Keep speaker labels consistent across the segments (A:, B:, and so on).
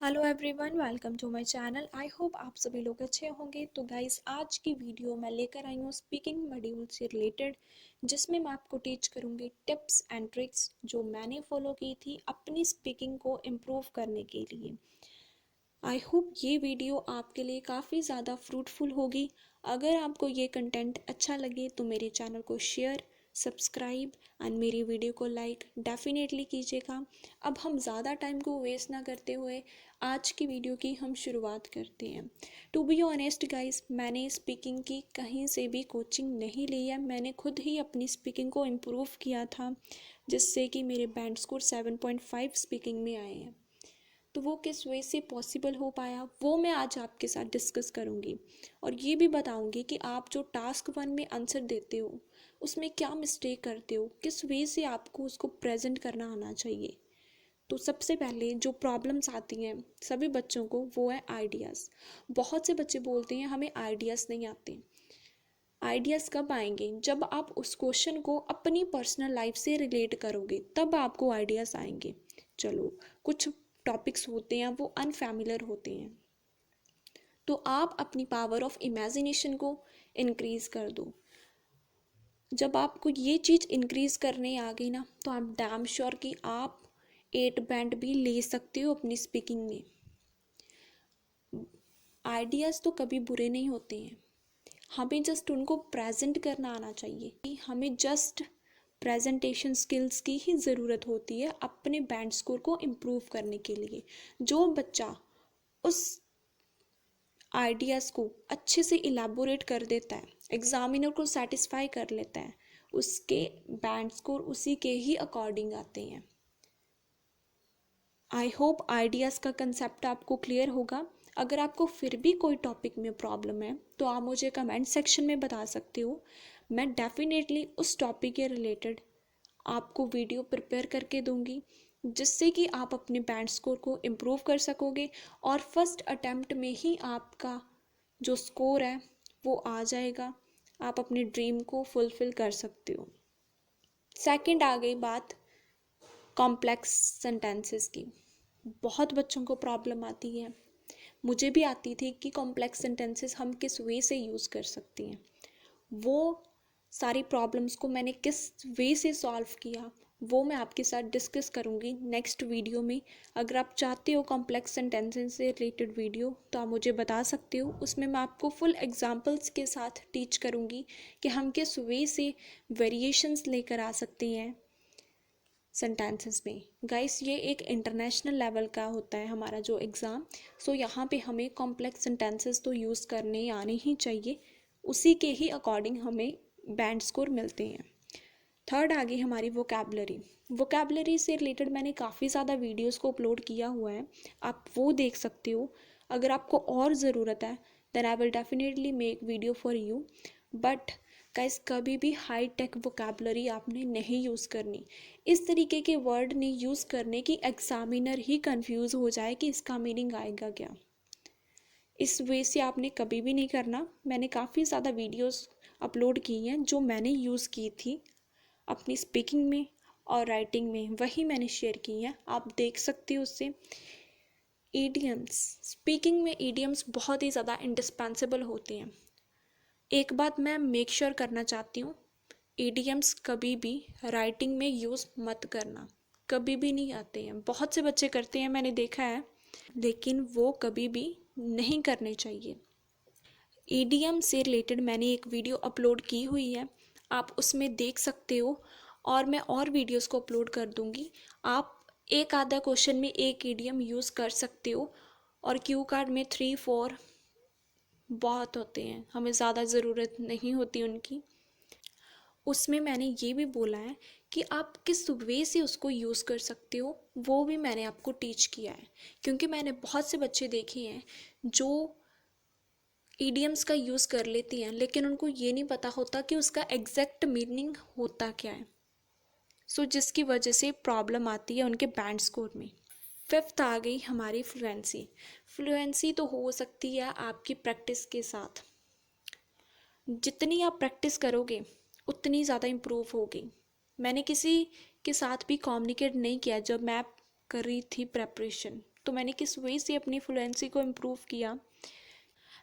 A: Hello everyone, welcome to my channel. I hope आप सभी लोग अच्छे होंगे। तो गाइस, आज की वीडियो मैं लेकर आई हूँ स्पीकिंग मॉड्यूल से रिलेटेड, जिसमें मैं आपको टीच करूँगी टिप्स एंड ट्रिक्स जो मैंने फॉलो की थी अपनी स्पीकिंग को इम्प्रूव करने के लिए। आई होप ये वीडियो आपके लिए काफ़ी ज़्यादा फ्रूटफुल होगी। अगर आपको ये कंटेंट अच्छा लगे तो मेरे चैनल को शेयर, सब्सक्राइब एंड मेरी वीडियो को लाइक डेफिनेटली कीजिएगा। अब हम ज़्यादा टाइम को वेस्ट ना करते हुए आज की वीडियो की हम शुरुआत करते हैं। टू बी ऑनेस्ट गाइस, मैंने स्पीकिंग की कहीं से भी कोचिंग नहीं ली है। मैंने खुद ही अपनी स्पीकिंग को इम्प्रूव किया था, जिससे कि मेरे बैंड स्कोर 7.5 स्पीकिंग में आए हैं। तो वो किस वे से पॉसिबल हो पाया वो मैं आज आपके साथ डिस्कस करूँगी, और ये भी बताऊँगी कि आप जो टास्क 1 में आंसर देते हो उसमें क्या मिस्टेक करते हो, किस वे से आपको उसको प्रेजेंट करना आना चाहिए। तो सबसे पहले जो प्रॉब्लम्स आती हैं सभी बच्चों को वो है आइडियाज़। बहुत से बच्चे बोलते हैं हमें आइडियाज़ नहीं आते। आइडियाज़ कब आएंगे? जब आप उस क्वेश्चन को अपनी पर्सनल लाइफ से रिलेट करोगे, तब आपको आइडियाज़ आएंगे। चलो, कुछ टॉपिक्स होते हैं वो अनफैमिलियर होते हैं, तो आप अपनी पावर ऑफ इमेजिनेशन को इनक्रीज कर दो। जब आपको ये चीज़ इनक्रीज करने आ गई ना, तो आप डैम श्योर कि आप 8 बैंड भी ले सकते हो अपनी स्पीकिंग में। आइडियाज़ तो कभी बुरे नहीं होते हैं, हमें जस्ट उनको प्रेजेंट करना आना चाहिए। हमें जस्ट प्रेजेंटेशन स्किल्स की ही ज़रूरत होती है अपने बैंड स्कोर को इम्प्रूव करने के लिए। जो बच्चा उस आइडियाज़ को अच्छे से इलेबोरेट कर देता है, एग्जामिनर को सेटिस्फाई कर लेता है, उसके बैंड स्कोर उसी के ही अकॉर्डिंग आते हैं। आई होप आइडियाज़ का कंसेप्ट आपको क्लियर होगा। अगर आपको फिर भी कोई टॉपिक में प्रॉब्लम है तो आप मुझे कमेंट सेक्शन में बता सकते हो। मैं डेफिनेटली उस टॉपिक के रिलेटेड आपको वीडियो प्रिपेयर करके दूंगी, जिससे कि आप अपने बैंड स्कोर को इम्प्रूव कर सकोगे और फर्स्ट अटेम्प्ट में ही आपका जो स्कोर है वो आ जाएगा। आप अपने ड्रीम को फुलफ़िल कर सकते हो। सेकंड आ गई बात कॉम्प्लेक्स सेंटेंसेस की। बहुत बच्चों को प्रॉब्लम आती है, मुझे भी आती थी कि कॉम्प्लेक्स सेंटेंसेस हम किस वे से यूज़ कर सकते हैं। वो सारी प्रॉब्लम्स को मैंने किस वे से सॉल्व किया वो मैं आपके साथ डिस्कस करूँगी नेक्स्ट वीडियो में। अगर आप चाहते हो कॉम्प्लेक्स सेंटेंसेस से रिलेटेड वीडियो तो आप मुझे बता सकते हो। उसमें मैं आपको फुल एग्जांपल्स के साथ टीच करूँगी कि हम किस वे से वेरिएशंस लेकर आ सकते हैं सेंटेंसेस में। गाइस, ये एक इंटरनेशनल लेवल का होता है हमारा जो एग्ज़ाम। सो यहाँ पे हमें कॉम्प्लेक्स सेंटेंसेस तो यूज़ करने आने ही चाहिए, उसी के ही अकॉर्डिंग हमें बैंड स्कोर मिलते हैं। थर्ड आ गई हमारी वोकैबलरी। वोकैबलरी से रिलेटेड मैंने काफ़ी ज़्यादा वीडियोस को अपलोड किया हुआ है, आप वो देख सकते हो। अगर आपको और ज़रूरत है then I will definitely make video for you. But guys, कभी भी हाई टेक वोकैबलरी आपने नहीं यूज़ करनी। इस तरीके के वर्ड नहीं यूज़ करने की एग्जामिनर ही कंफ्यूज हो जाए कि इसका मीनिंग आएगा क्या। इस वे से आपने कभी भी नहीं करना। मैंने काफ़ी ज़्यादा वीडियोस अपलोड की हैं जो मैंने यूज़ की थी अपनी स्पीकिंग में और राइटिंग में, वही मैंने शेयर की हैं, आप देख सकते हो उससे। ईडियम्स, स्पीकिंग में ईडियम्स बहुत ही ज़्यादा इंडिस्पेंसेबल होते हैं। एक बात मैं मेक श्योर करना चाहती हूँ, ईडियम्स कभी भी राइटिंग में यूज़ मत करना, कभी भी नहीं आते हैं। बहुत से बच्चे करते हैं, मैंने देखा है, लेकिन वो कभी भी नहीं करने चाहिए। ईडीएम से रिलेटेड मैंने एक वीडियो अपलोड की हुई है, आप उसमें देख सकते हो, और मैं और वीडियोस को अपलोड कर दूंगी। आप एक आधा क्वेश्चन में एक ईडीएम यूज़ कर सकते हो, और क्यू कार्ड में 3-4 बहुत होते हैं, हमें ज़्यादा ज़रूरत नहीं होती उनकी। उसमें मैंने ये भी बोला है कि आप किस वे से उसको यूज़ कर सकते हो, वो भी मैंने आपको टीच किया है। क्योंकि मैंने बहुत से बच्चे देखे हैं जो ईडियम्स का यूज़ कर लेती हैं, लेकिन उनको ये नहीं पता होता कि उसका एग्जैक्ट मीनिंग होता क्या है। सो जिसकी वजह से प्रॉब्लम आती है उनके बैंड स्कोर में। फिफ्थ आ गई हमारी फ्लुएंसी। फ्लुएंसी तो हो सकती है आपकी प्रैक्टिस के साथ। जितनी आप प्रैक्टिस करोगे उतनी ज़्यादा इम्प्रूव होगी। मैंने किसी के साथ भी कम्युनिकेट नहीं किया जब मैं कर रही थी प्रेपरेशन, तो मैंने किस वे से अपनी फ्लुएंसी को इम्प्रूव किया,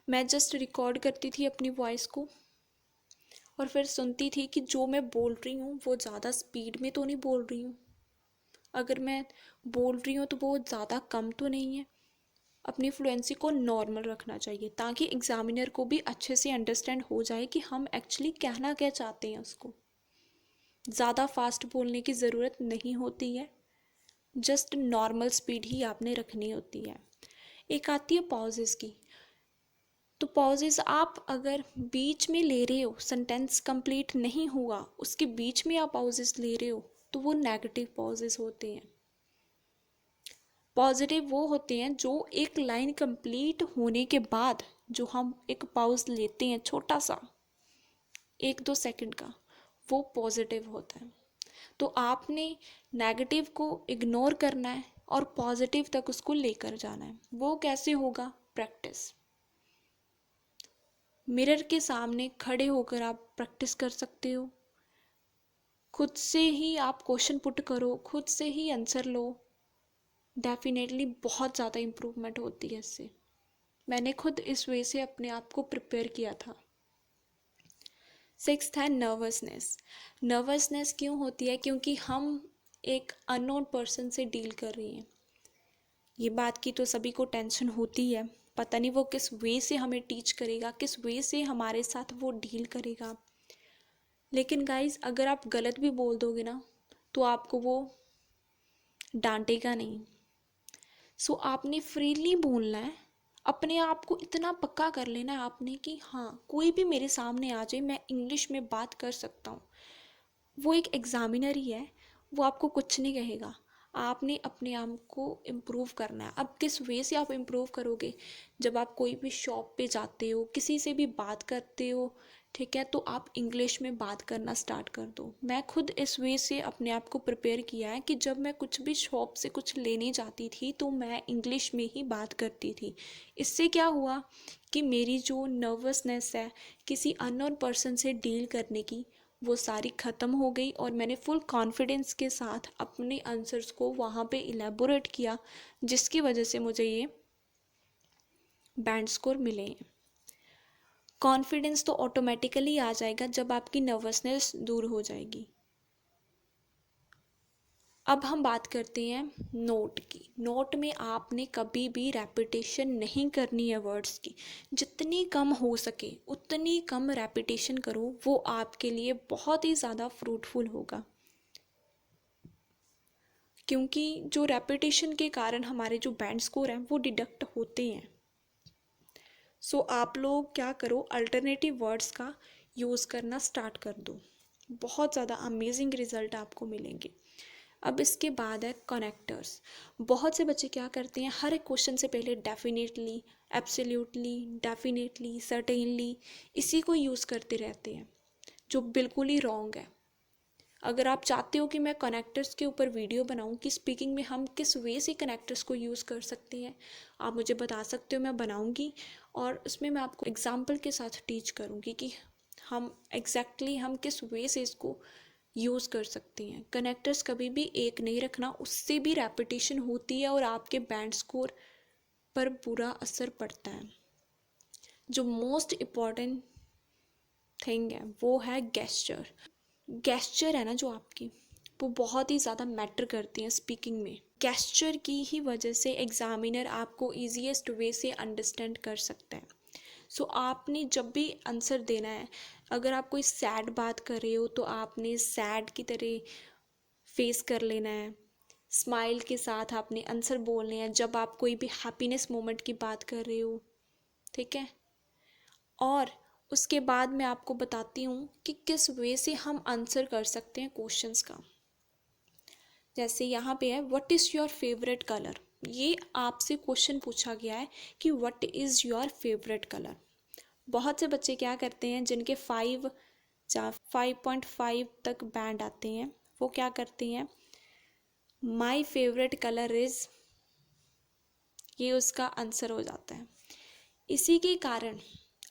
A: मैं जस्ट रिकॉर्ड करती थी अपनी वॉइस को और फिर सुनती थी कि जो मैं बोल रही हूँ वो ज़्यादा स्पीड में तो नहीं बोल रही हूँ, अगर मैं बोल रही हूँ तो वो ज़्यादा कम तो नहीं है। अपनी फ्लुएंसी को नॉर्मल रखना चाहिए ताकि एग्जामिनर को भी अच्छे से अंडरस्टैंड हो जाए कि हम एक्चुअली कहना क्या चाहते हैं उसको। ज़्यादा फास्ट बोलने की ज़रूरत नहीं होती है, जस्ट नॉर्मल स्पीड ही आपने रखनी होती है। एक आती है पॉजेस की, तो पॉजेस आप अगर बीच में ले रहे हो, सेंटेंस कंप्लीट नहीं हुआ उसके बीच में आप पॉजेस ले रहे हो, तो वो नेगेटिव पॉजेस होते हैं। पॉजिटिव वो होते हैं जो एक लाइन कंप्लीट होने के बाद जो हम एक पॉज लेते हैं छोटा सा 1-2 सेकंड का, वो पॉजिटिव होता है। तो आपने नेगेटिव को इग्नोर करना है और पॉजिटिव तक उसको लेकर जाना है। वो कैसे होगा? प्रैक्टिस। मिरर के सामने खड़े होकर आप प्रैक्टिस कर सकते हो, खुद से ही आप क्वेश्चन पुट करो, खुद से ही आंसर लो, डेफिनेटली बहुत ज़्यादा इम्प्रूवमेंट होती है इससे। मैंने खुद इस वे से अपने आप को प्रिपेयर किया था। 6th है नर्वसनेस। नर्वसनेस क्यों होती है? क्योंकि हम एक अननोन पर्सन से डील कर रही हैं। ये बात की तो सभी को टेंशन होती है, पता नहीं वो किस वे से हमें टीच करेगा, किस वे से हमारे साथ वो डील करेगा। लेकिन गाइज अगर आप गलत भी बोल दोगे ना तो आपको वो डांटेगा नहीं। सो आपने फ्रीली बोलना है, अपने आप को इतना पक्का कर लेना है आपने कि हाँ कोई भी मेरे सामने आ जाए मैं इंग्लिश में बात कर सकता हूँ। वो एक एग्जामिनर ही है, वो आपको कुछ नहीं कहेगा। आपने अपने आप को इम्प्रूव करना है। अब किस वे से आप इम्प्रूव करोगे? जब आप कोई भी शॉप पे जाते हो, किसी से भी बात करते हो, ठीक है, तो आप इंग्लिश में बात करना स्टार्ट कर दो। मैं खुद इस वे से अपने आप को प्रिपेयर किया है कि जब मैं कुछ भी शॉप से कुछ लेने जाती थी तो मैं इंग्लिश में ही बात करती थी। इससे क्या हुआ कि मेरी जो नर्वसनेस है किसी अननोन पर्सन से डील करने की, वो सारी ख़त्म हो गई और मैंने फुल कॉन्फिडेंस के साथ अपने आंसर्स को वहाँ पे इलेबोरेट किया, जिसकी वजह से मुझे ये बैंड स्कोर मिले हैं। कॉन्फिडेंस तो ऑटोमेटिकली आ जाएगा जब आपकी नर्वसनेस दूर हो जाएगी। अब हम बात करते हैं नोट की। नोट में आपने कभी भी रेपिटेशन नहीं करनी है वर्ड्स की। जितनी कम हो सके उतनी कम रेपिटेशन करो, वो आपके लिए बहुत ही ज़्यादा फ्रूटफुल होगा। क्योंकि जो रेपिटेशन के कारण हमारे जो बैंड स्कोर हैं वो डिडक्ट होते हैं। सो आप लोग क्या करो, अल्टरनेटिव वर्ड्स का यूज़ करना स्टार्ट कर दो, बहुत ज़्यादा अमेजिंग रिजल्ट आपको मिलेंगे। अब इसके बाद है कनेक्टर्स। बहुत से बच्चे क्या करते हैं, हर एक क्वेश्चन से पहले डेफिनेटली, एब्सोल्युटली, डेफिनेटली, सर्टेनली इसी को यूज़ करते रहते हैं, जो बिल्कुल ही रॉन्ग है। अगर आप चाहते हो कि मैं कनेक्टर्स के ऊपर वीडियो बनाऊं कि स्पीकिंग में हम किस वे से कनेक्टर्स को यूज़ कर सकते हैं, आप मुझे बता सकते हो, मैं बनाऊंगी और उसमें मैं आपको एग्जांपल के साथ टीच करूंगी कि हम हम किस वे से इसको यूज़ कर सकते हैं। कनेक्टर्स कभी भी एक नहीं रखना, उससे भी रेपिटेशन होती है और आपके बैंड स्कोर पर बुरा असर पड़ता है। जो मोस्ट इम्पॉर्टेंट थिंग है वो है गेस्चर। गेस्चर है ना जो आपकी, वो बहुत ही ज़्यादा मैटर करती हैं स्पीकिंग में। गेस्चर की ही वजह से एग्जामिनर आपको ईजीएस्ट वे से अंडरस्टैंड कर सकता है। सो आपने जब भी आंसर देना है, अगर आप कोई सैड बात कर रहे हो तो आपने सैड की तरह फेस कर लेना है, स्माइल के साथ आपने आंसर बोलने हैं। जब आप कोई भी हैप्पीनेस मोमेंट की बात कर रहे हो, ठीक है, और उसके बाद मैं आपको बताती हूँ कि किस वे से हम आंसर कर सकते हैं क्वेश्चंस का। जैसे यहाँ पे है what is your favourite colour. ये आपसे क्वेश्चन पूछा गया है कि what is your favourite colour. बहुत से बच्चे क्या करते हैं जिनके 5.5 तक बैंड आते हैं, वो क्या करते हैं, माई फेवरेट कलर इज़, ये उसका आंसर हो जाता है। इसी के कारण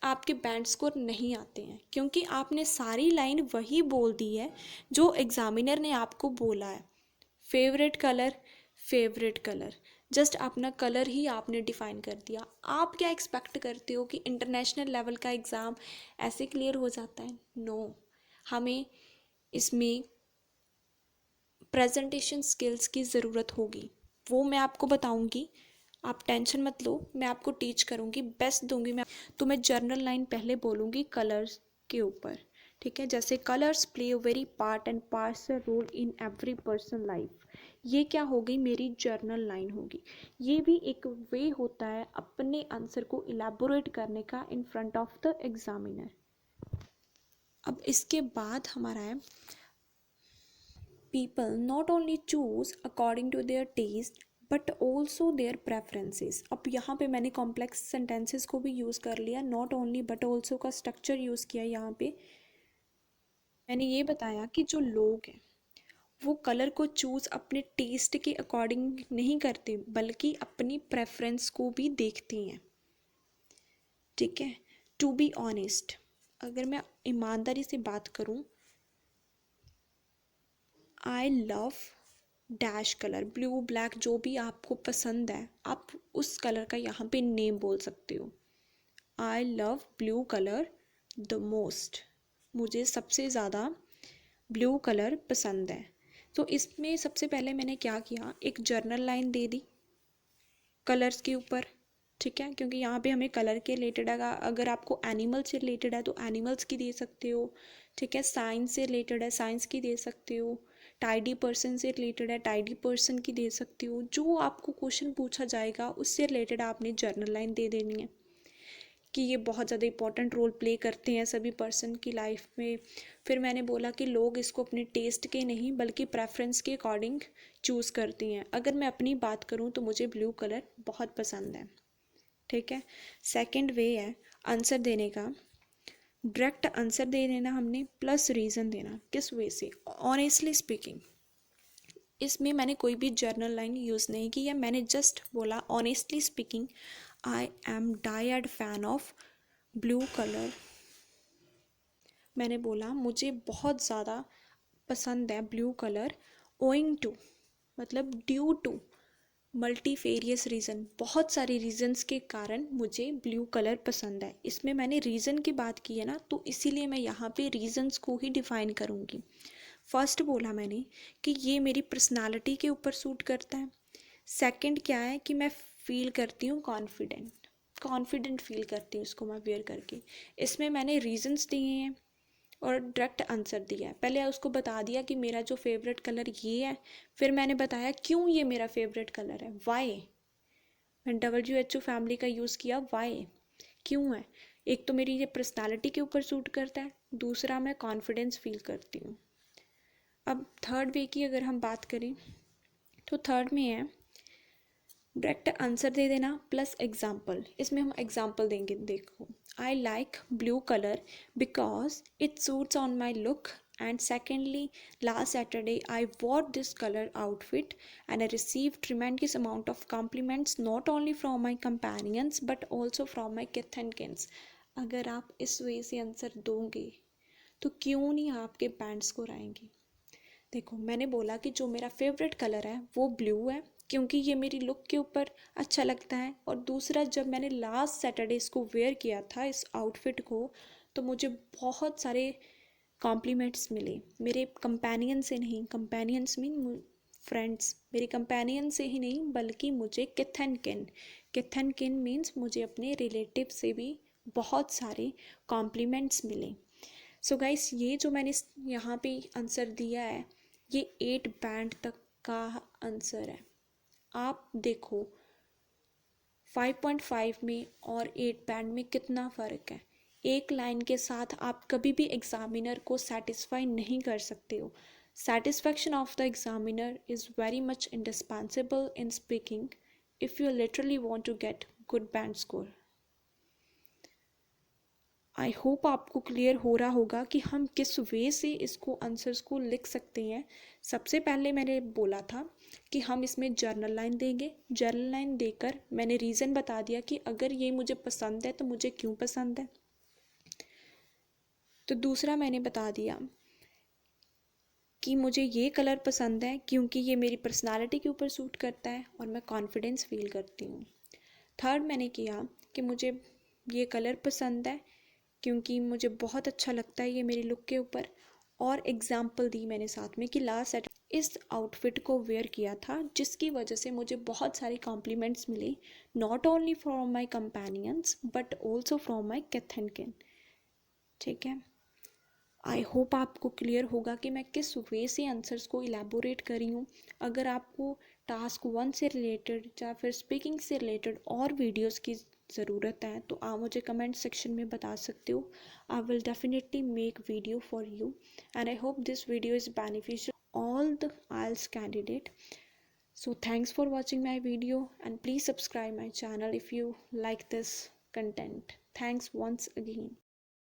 A: आपके बैंड स्कोर नहीं आते हैं, क्योंकि आपने सारी लाइन वही बोल दी है जो एग्जामिनर ने आपको बोला है। Favourite colour, favourite colour, just अपना कलर ही आपने डिफाइन कर दिया। आप क्या एक्सपेक्ट करते हो कि इंटरनेशनल लेवल का एग्ज़ाम ऐसे क्लियर हो जाता है? नो, हमें इसमें प्रेजेंटेशन स्किल्स की ज़रूरत होगी, वो मैं आपको बताऊंगी। आप टेंशन मत लो, मैं आपको टीच करूंगी, बेस्ट दूंगी मैं। तो मैं जर्नल लाइन पहले बोलूंगी कलर्स के ऊपर, ठीक है? जैसे colours play a very part and parcel role in every person life. ये क्या हो गई? मेरी जर्नल लाइन होगी। ये भी एक वे होता है अपने आंसर को इलेबोरेट करने का in front of the examiner. अब इसके बाद हमारा है people not only choose according to their taste but also their preferences। अब यहाँ पे मैंने कॉम्प्लेक्स सेंटेंसेस को भी यूज़ कर लिया, नॉट ओनली बट ऑल्सो का स्ट्रक्चर यूज़ किया। यहाँ पे मैंने ये बताया कि जो लोग हैं वो कलर को चूज़ अपने टेस्ट के अकॉर्डिंग नहीं करते बल्कि अपनी प्रेफरेंस को भी देखते हैं, ठीक है? टू बी ऑनेस्ट, अगर मैं ईमानदारी से बात करूँ, I love dash colour, blue black जो भी आपको पसंद है, आप उस कलर का यहाँ पे नेम बोल सकते हो। I love blue colour the most, मुझे सबसे ज़्यादा ब्लू कलर पसंद है। तो इसमें सबसे पहले मैंने क्या किया, एक जर्नल लाइन दे दी कलर्स के ऊपर, ठीक है? क्योंकि यहाँ पे हमें कलर के रिलेटेड है। अगर आपको एनिमल से रिलेटेड है तो एनिमल्स की दे सकते हो, ठीक है? साइंस से रिलेटेड है, साइंस की दे सकते हो। टाइडी पर्सन से रिलेटेड है, टाइडी पर्सन की दे सकते हो। जो आपको क्वेश्चन पूछा जाएगा उससे रिलेटेड आपने जर्नल लाइन दे देनी है कि ये बहुत ज़्यादा इंपॉर्टेंट रोल प्ले करते हैं सभी पर्सन की लाइफ में। फिर मैंने बोला कि लोग इसको अपने टेस्ट के नहीं बल्कि प्रेफरेंस के अकॉर्डिंग चूज़ करती हैं। अगर मैं अपनी बात करूँ तो मुझे ब्लू कलर बहुत पसंद है, ठीक है? सेकंड वे है आंसर देने का, डायरेक्ट आंसर दे देना हमने प्लस रीज़न देना। किस वे से? Honestly speaking. इसमें मैंने कोई भी जर्नल लाइन यूज़ नहीं की है, मैंने जस्ट बोला honestly speaking I am died fan of blue colour. मैंने बोला मुझे बहुत ज़्यादा पसंद है ब्लू कलर, ओइंग टू मतलब ड्यू टू मल्टीफेरियस रीज़न, बहुत सारे रीजंस के कारण मुझे ब्लू कलर पसंद है। इसमें मैंने रीज़न की बात की है ना, तो इसीलिए मैं यहाँ पे रीजंस को ही डिफ़ाइन करूँगी। फर्स्ट बोला मैंने कि ये मेरी पर्सनालिटी के ऊपर सूट करता है। सेकंड क्या है कि मैं फील करती हूँ कॉन्फिडेंट फील करती हूँ उसको मैं वेयर करके। इसमें मैंने रीजंस दिए हैं और डायरेक्ट आंसर दिया है। पहले उसको बता दिया कि मेरा जो फेवरेट कलर ये है, फिर मैंने बताया क्यों ये मेरा फेवरेट कलर है, वाई। मैंने WHO फैमिली का यूज़ किया, वाई, क्यों है? एक तो मेरी ये पर्सनालिटी के ऊपर सूट करता है, दूसरा मैं कॉन्फिडेंस फील करती हूँ। अब थर्ड वे की अगर हम बात करें तो थर्ड में है डायरेक्ट आंसर दे देना प्लस एग्जाम्पल। इसमें हम एग्जाम्पल देंगे। देखो, I like blue colour because it suits on my look, and secondly last Saturday I wore this colour outfit and I receive tremendous amount of compliments not only from my companions but also from my kith and Keynes. अगर आप इस वे से answer दोगे तो क्यों नहीं आपके band score आएंगे? देखो, मैंने बोला कि जो मेरा फेवरेट कलर है वो ब्लू है क्योंकि ये मेरी लुक के ऊपर अच्छा लगता है, और दूसरा जब मैंने लास्ट सैटरडे इसको वेयर किया था इस आउटफिट को तो मुझे बहुत सारे कॉम्प्लीमेंट्स मिले मेरे कंपेनियन से नहीं, कंपेनियंस मीन फ्रेंड्स, मेरे कंपेनियन से ही नहीं बल्कि मुझे किथ एंड किन मीन्स मुझे अपने रिलेटिव से भी बहुत सारे कॉम्प्लीमेंट्स मिले। सो गाइस, ये जो मैंने यहाँ पे आंसर दिया है ये 8 बैंड तक का आंसर है। आप देखो 5.5 में और 8 बैंड में कितना फ़र्क है। एक लाइन के साथ आप कभी भी एग्जामिनर को सेटिस्फाई नहीं कर सकते हो। Satisfaction of the examiner is very much indispensable in speaking if you literally want to get good band score. I hope आपको क्लियर हो रहा होगा कि हम किस वे से इसको आंसर्स को लिख सकते हैं। सबसे पहले मैंने बोला था कि हम इसमें जर्नल लाइन देंगे, जर्नल लाइन देकर मैंने रीज़न बता दिया कि अगर ये मुझे पसंद है तो मुझे क्यों पसंद है। तो दूसरा मैंने बता दिया कि मुझे ये कलर पसंद है क्योंकि ये मेरी पर्सनालिटी के ऊपर सूट करता है और मैं कॉन्फिडेंस फील करती हूँ। थर्ड मैंने किया कि मुझे ये कलर पसंद है क्योंकि मुझे बहुत अच्छा लगता है ये मेरी लुक के ऊपर। और एग्जाम्पल दी मैंने साथ में कि लास्ट सेट इस आउटफिट को वेयर किया था जिसकी वजह से मुझे बहुत सारी कॉम्प्लीमेंट्स मिली, not only from my companions but also from my kith and किन। ठीक है, आई होप आपको क्लियर होगा कि मैं किस वे से आंसर्स को इलेबोरेट करी हूँ। अगर आपको टास्क 1 से रिलेटेड या फिर स्पीकिंग से रिलेटेड और वीडियोस की ज़रूरत है तो आप मुझे कमेंट सेक्शन में बता सकते हो। आई will definitely make video for you and I hope this video is beneficial all the IELTS candidate. So thanks for watching my video and please subscribe my channel if you like this content. Thanks once again.